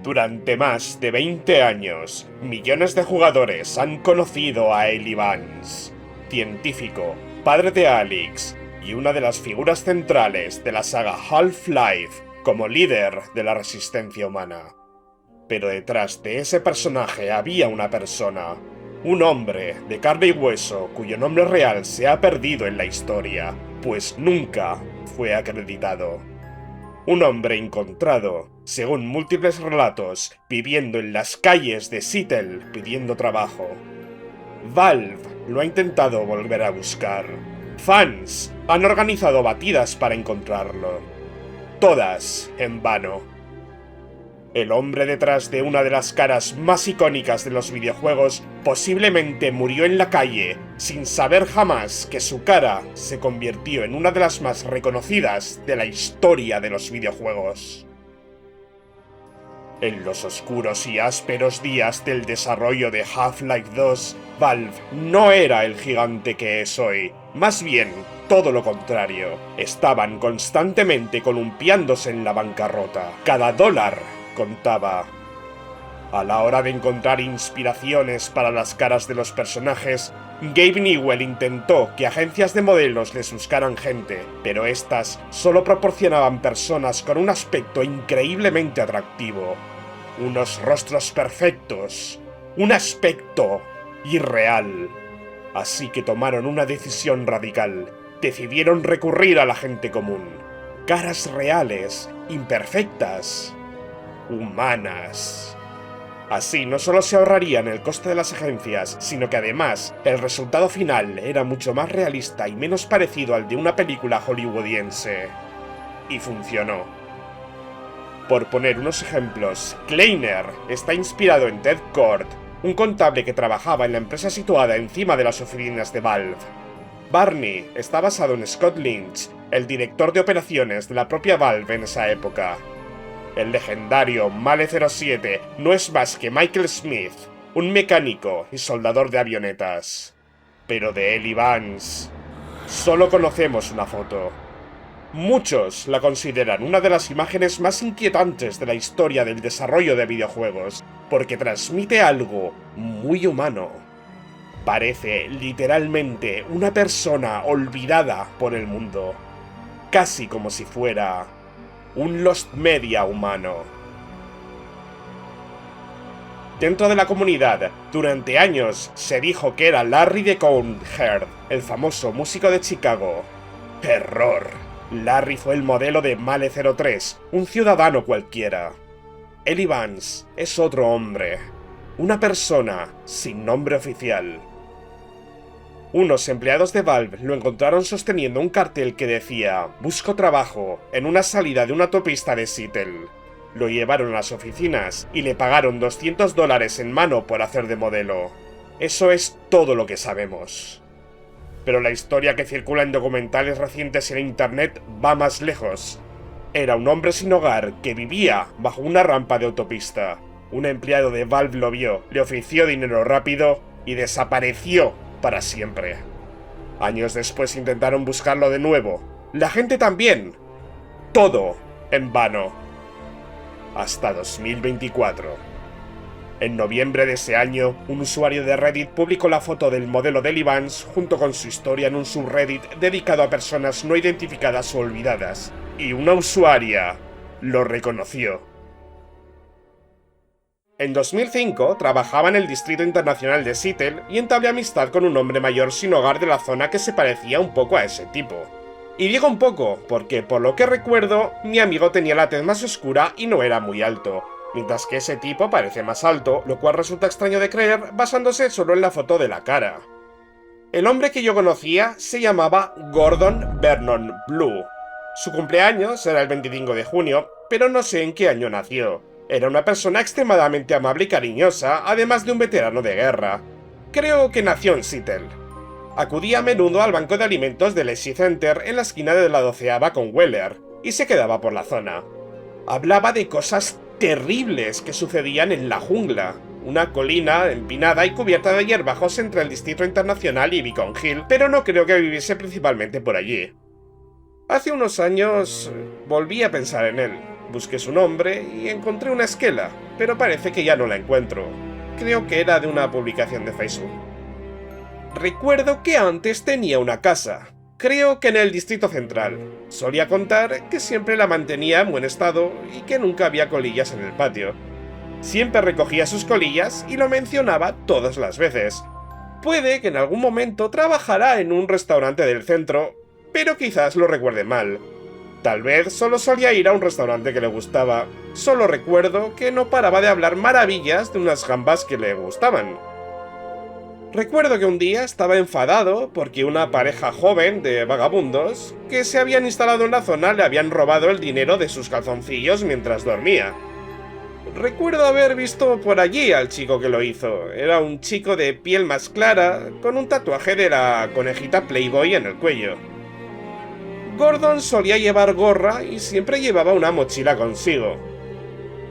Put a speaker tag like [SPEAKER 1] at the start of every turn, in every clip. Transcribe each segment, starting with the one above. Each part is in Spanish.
[SPEAKER 1] Durante más de 20 años, millones de jugadores han conocido a Eli Vance, científico, padre de Alyx y una de las figuras centrales de la saga Half-Life como líder de la resistencia humana. Pero detrás de ese personaje había una persona, un hombre de carne y hueso cuyo nombre real se ha perdido en la historia, pues nunca fue acreditado. Un hombre encontrado, según múltiples relatos, viviendo en las calles de Seattle pidiendo trabajo. Valve lo ha intentado volver a buscar. Fans han organizado batidas para encontrarlo. Todas en vano. El hombre detrás de una de las caras más icónicas de los videojuegos posiblemente murió en la calle, sin saber jamás que su cara se convirtió en una de las más reconocidas de la historia de los videojuegos. En los oscuros y ásperos días del desarrollo de Half-Life 2, Valve no era el gigante que es hoy, más bien todo lo contrario. Estaban constantemente columpiándose en la bancarrota. Cada dólar contaba. A la hora de encontrar inspiraciones para las caras de los personajes, Gabe Newell intentó que agencias de modelos les buscaran gente, pero estas solo proporcionaban personas con un aspecto increíblemente atractivo, unos rostros perfectos, un aspecto irreal. Así que tomaron una decisión radical. Decidieron recurrir a la gente común. Caras reales, imperfectas, humanas. Así no solo se ahorrarían el coste de las agencias, sino que además el resultado final era mucho más realista y menos parecido al de una película hollywoodiense. Y funcionó. Por poner unos ejemplos, Kleiner está inspirado en Ted Kord, un contable que trabajaba en la empresa situada encima de las oficinas de Valve. Barney está basado en Scott Lynch, el director de operaciones de la propia Valve en esa época. El legendario Male 07 no es más que Michael Smith, un mecánico y soldador de avionetas. Pero de Eli Vance solo conocemos una foto. Muchos la consideran una de las imágenes más inquietantes de la historia del desarrollo de videojuegos, porque transmite algo muy humano. Parece literalmente una persona olvidada por el mundo, casi como si fuera un Lost Media humano. Dentro de la comunidad, durante años se dijo que era Larry de Conehead, el famoso músico de Chicago. ¡Error! Larry fue el modelo de Male 03, un ciudadano cualquiera. Eli Vance es otro hombre, una persona sin nombre oficial. Unos empleados de Valve lo encontraron sosteniendo un cartel que decía «Busco trabajo» en una salida de una autopista de Seattle. Lo llevaron a las oficinas y le pagaron $200 en mano por hacer de modelo. Eso es todo lo que sabemos. Pero la historia que circula en documentales recientes en internet va más lejos. Era un hombre sin hogar que vivía bajo una rampa de autopista. Un empleado de Valve lo vio, le ofreció dinero rápido y desapareció para siempre. Años después intentaron buscarlo de nuevo. La gente también. Todo en vano. Hasta 2024. En noviembre de ese año, un usuario de Reddit publicó la foto del modelo de Eli Vance junto con su historia en un subreddit dedicado a personas no identificadas o olvidadas, y una usuaria lo reconoció. En 2005 trabajaba en el Distrito Internacional de Seattle y entablé amistad con un hombre mayor sin hogar de la zona que se parecía un poco a ese tipo. Y digo un poco, porque por lo que recuerdo, mi amigo tenía la tez más oscura y no era muy alto, mientras que ese tipo parece más alto, lo cual resulta extraño de creer basándose solo en la foto de la cara. El hombre que yo conocía se llamaba Gordon Vernon Blue. Su cumpleaños era el 25 de junio, pero no sé en qué año nació. Era una persona extremadamente amable y cariñosa, además de un veterano de guerra. Creo que nació en Seattle. Acudía a menudo al banco de alimentos del Easy Center en la esquina de la 12ª con Weller, y se quedaba por la zona. Hablaba de cosas terribles que sucedían en la jungla, una colina empinada y cubierta de hierbajos entre el Distrito Internacional y Beacon Hill, pero no creo que viviese principalmente por allí. Hace unos años volví a pensar en él. Busqué su nombre y encontré una esquela, pero parece que ya no la encuentro. Creo que era de una publicación de Facebook. Recuerdo que antes tenía una casa, creo que en el Distrito Central. Solía contar que siempre la mantenía en buen estado y que nunca había colillas en el patio. Siempre recogía sus colillas y lo mencionaba todas las veces. Puede que en algún momento trabajara en un restaurante del centro, pero quizás lo recuerde mal. Tal vez solo solía ir a un restaurante que le gustaba. Solo recuerdo que no paraba de hablar maravillas de unas gambas que le gustaban. Recuerdo que un día estaba enfadado porque una pareja joven de vagabundos que se habían instalado en la zona le habían robado el dinero de sus calzoncillos mientras dormía. Recuerdo haber visto por allí al chico que lo hizo. Era un chico de piel más clara, con un tatuaje de la conejita Playboy en el cuello. Gordon solía llevar gorra y siempre llevaba una mochila consigo.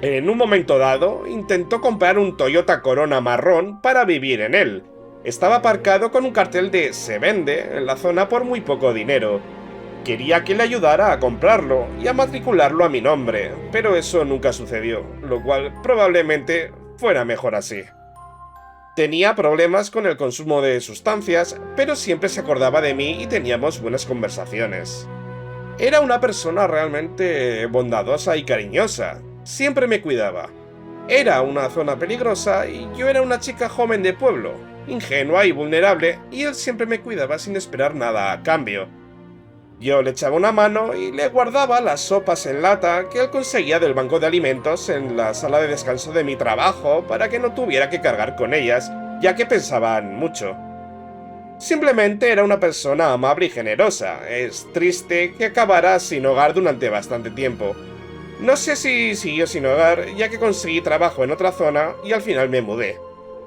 [SPEAKER 1] En un momento dado, intentó comprar un Toyota Corona marrón para vivir en él. Estaba aparcado con un cartel de "se vende" en la zona por muy poco dinero. Quería que le ayudara a comprarlo y a matricularlo a mi nombre, pero eso nunca sucedió, lo cual probablemente fuera mejor así. Tenía problemas con el consumo de sustancias, pero siempre se acordaba de mí y teníamos buenas conversaciones. Era una persona realmente bondadosa y cariñosa, siempre me cuidaba. Era una zona peligrosa y yo era una chica joven de pueblo, ingenua y vulnerable, y él siempre me cuidaba sin esperar nada a cambio. Yo le echaba una mano y le guardaba las sopas en lata que él conseguía del banco de alimentos en la sala de descanso de mi trabajo para que no tuviera que cargar con ellas, ya que pesaban mucho. Simplemente era una persona amable y generosa. Es triste que acabara sin hogar durante bastante tiempo. No sé si siguió sin hogar, ya que conseguí trabajo en otra zona y al final me mudé.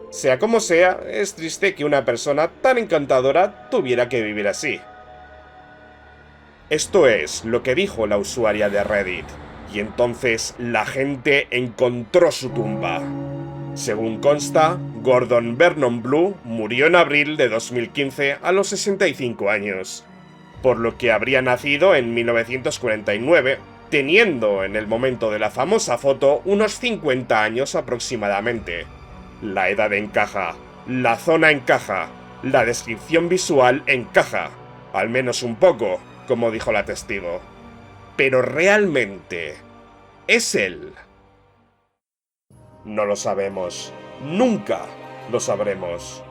[SPEAKER 1] Sea como sea, es triste que una persona tan encantadora tuviera que vivir así. Esto es lo que dijo la usuaria de Reddit, y entonces la gente encontró su tumba. Según consta, Gordon Vernon Blue murió en abril de 2015 a los 65 años, por lo que habría nacido en 1949, teniendo en el momento de la famosa foto unos 50 años aproximadamente. La edad encaja, la zona encaja, la descripción visual encaja, al menos un poco, como dijo la testigo. Pero realmente, ¿es él? No lo sabemos. Nunca lo sabremos.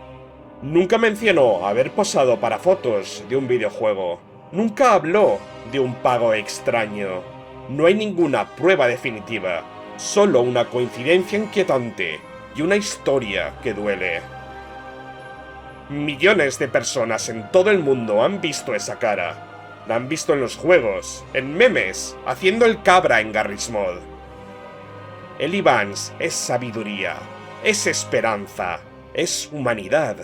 [SPEAKER 1] Nunca mencionó haber posado para fotos de un videojuego. Nunca habló de un pago extraño. No hay ninguna prueba definitiva. Solo una coincidencia inquietante y una historia que duele. Millones de personas en todo el mundo han visto esa cara. La han visto en los juegos, en memes, haciendo el cabra en Garry's Mod. Eli Vance es sabiduría, es esperanza, es humanidad.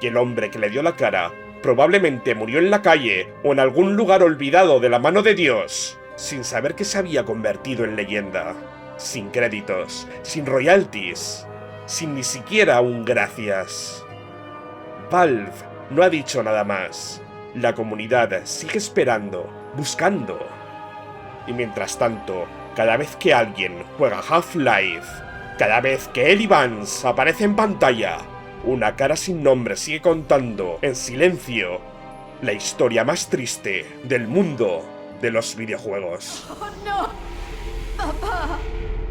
[SPEAKER 1] Y el hombre que le dio la cara probablemente murió en la calle o en algún lugar olvidado de la mano de Dios, sin saber que se había convertido en leyenda, sin créditos, sin royalties, sin ni siquiera un gracias. Valve no ha dicho nada más. La comunidad sigue esperando, buscando. Y mientras tanto, cada vez que alguien juega Half-Life, cada vez que Eli Vance aparece en pantalla, una cara sin nombre sigue contando, en silencio, la historia más triste del mundo de los videojuegos.
[SPEAKER 2] ¡Oh, no! ¡Papá!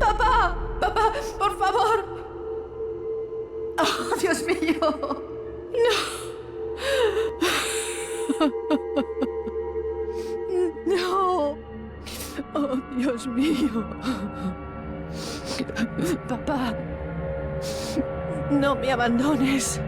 [SPEAKER 2] ¡Papá! ¡Papá! ¡Por favor! ¡Oh, Dios mío! ¡No! ¡No! ¡Oh, Dios mío! Papá, no me abandones.